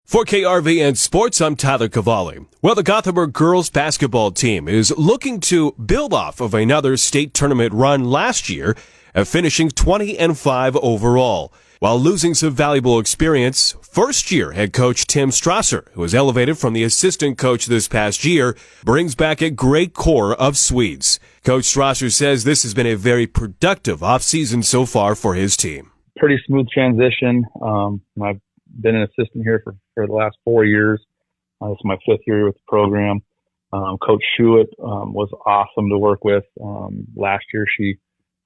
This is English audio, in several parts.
For KRV and Sports, I'm Tyler Cavalli. Well, the Gothenburg girls basketball team is looking to build off of another state tournament run last year, finishing 20-5 overall. While losing some valuable experience, first-year head coach Tim Strauser, who was elevated from the assistant coach this past year, brings back a great core of Swedes. Coach Strauser says this has been a very productive offseason so far for his team. Pretty smooth transition. I've been an assistant here for the last 4 years. This is my 5th year with the program. Coach Schuett was awesome to work with. Last year, she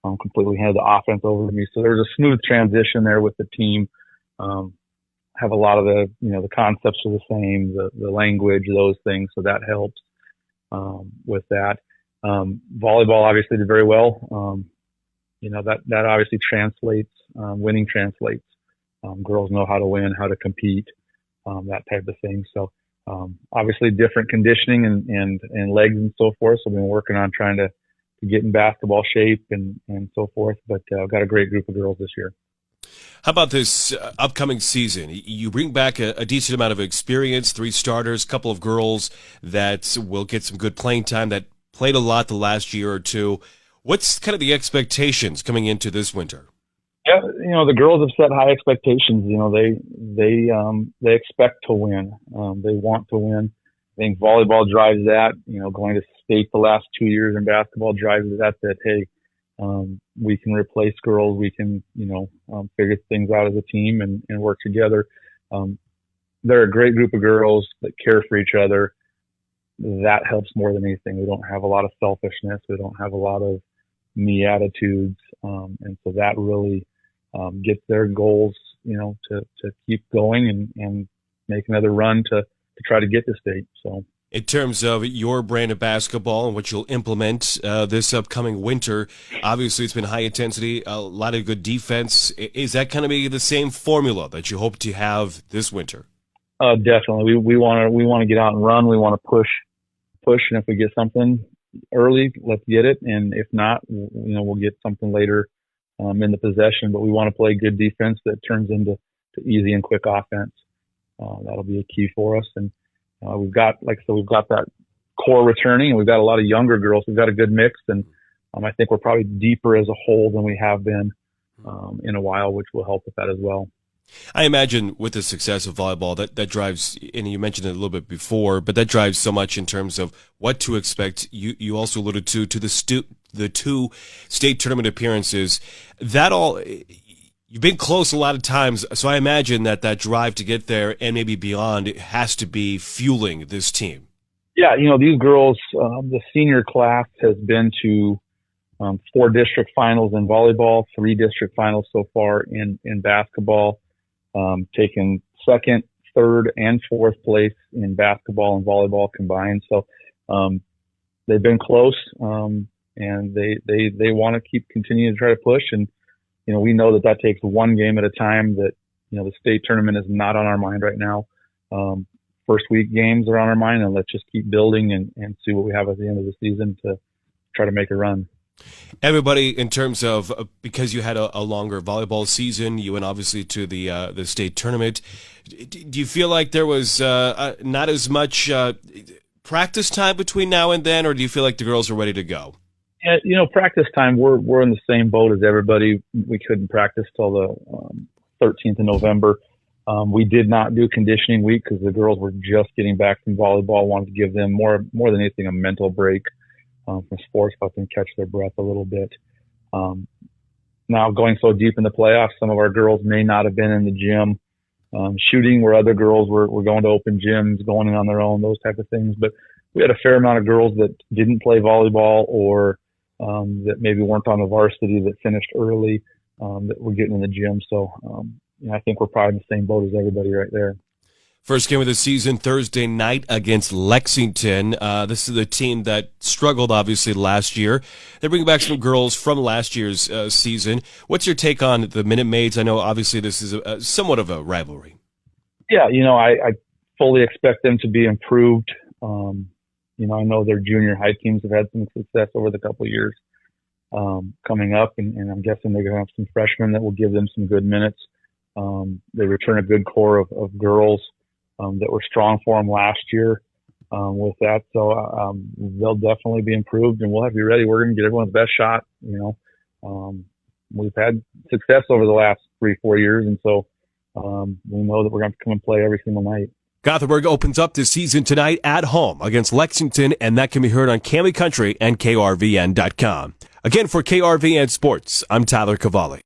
completely handed the offense over to me. So there was a smooth transition there with the team. Have a lot of the concepts are the same, the language, those things. So that helps with that. Volleyball obviously did very well. That obviously translates, winning translates. Girls know how to win, how to compete, that type of thing. So obviously different conditioning and legs and so forth. So I've been working on trying to get in basketball shape and so forth. But I've got a great group of girls this year. How about this upcoming season? You bring back a decent amount of experience, 3 starters, a couple of girls that will get some good playing time that played a lot the last year or two. What's kind of the expectations coming into this winter? Yeah, the girls have set high expectations. They expect to win. They want to win. I think volleyball drives that. Going to state the last 2 years in basketball drives that. Hey, we can replace girls. We can figure things out as a team and work together. They're a great group of girls that care for each other. That helps more than anything. We don't have a lot of selfishness. We don't have a lot of me attitudes, and so that really gets their goals, to keep going and make another run to try to get to state. So, in terms of your brand of basketball and what you'll implement this upcoming winter, obviously it's been high intensity, a lot of good defense. Is that going to be the same formula that you hope to have this winter? Definitely. We want to get out and run. We want to push, and if we get something early, let's get it. And if not, we'll get something later in the possession. But we want to play good defense that turns into easy and quick offense. That'll be a key for us. And we've got that core returning, and we've got a lot of younger girls. We've got a good mix, and I think we're probably deeper as a whole than we have been in a while, which will help with that as well. I imagine with the success of volleyball, that drives, and you mentioned it a little bit before, but that drives so much in terms of what to expect. You also alluded to the 2 state tournament appearances. That all, you've been close a lot of times, so I imagine that drive to get there and maybe beyond has to be fueling this team. Yeah, these girls, the senior class has been to 4 district finals in volleyball, 3 district finals so far in basketball. Taken 2nd, 3rd, and 4th place in basketball and volleyball combined. So they've been close, and they want to keep continuing to try to push. And we know that takes one game at a time. That the state tournament is not on our mind right now. First week games are on our mind, and let's just keep building and see what we have at the end of the season to try to make a run. Everybody, in terms of, because you had a longer volleyball season, you went obviously to the state tournament. Do you feel like there was not as much practice time between now and then, or do you feel like the girls are ready to go? Yeah, practice time, we're in the same boat as everybody. We couldn't practice till the 13th of November. We did not do conditioning week because the girls were just getting back from volleyball. Wanted to give them more than anything a mental break from sports, help them catch their breath a little bit. Now going so deep in the playoffs, some of our girls may not have been in the gym shooting, where other girls were going to open gyms, going in on their own, those type of things. But we had a fair amount of girls that didn't play volleyball, or that maybe weren't on the varsity, that finished early, that were getting in the gym. So I think we're probably in the same boat as everybody right there. First game of the season, Thursday night against Lexington. This is a team that struggled, obviously, last year. They're bringing back some girls from last year's season. What's your take on the Minute Maids? I know, obviously, this is somewhat of a rivalry. Yeah, I fully expect them to be improved. I know their junior high teams have had some success over the couple of years coming up, and I'm guessing they're going to have some freshmen that will give them some good minutes. They return a good core of girls. that were strong for them last year with that. So they'll definitely be improved, and we'll have to be ready. We're going to get everyone's best shot. We've had success over the last 3-4 years, and so we know that we're going to come and play every single night. Gothenburg opens up this season tonight at home against Lexington, and that can be heard on Cami Country and KRVN.com. Again, for KRVN Sports, I'm Tyler Cavalli.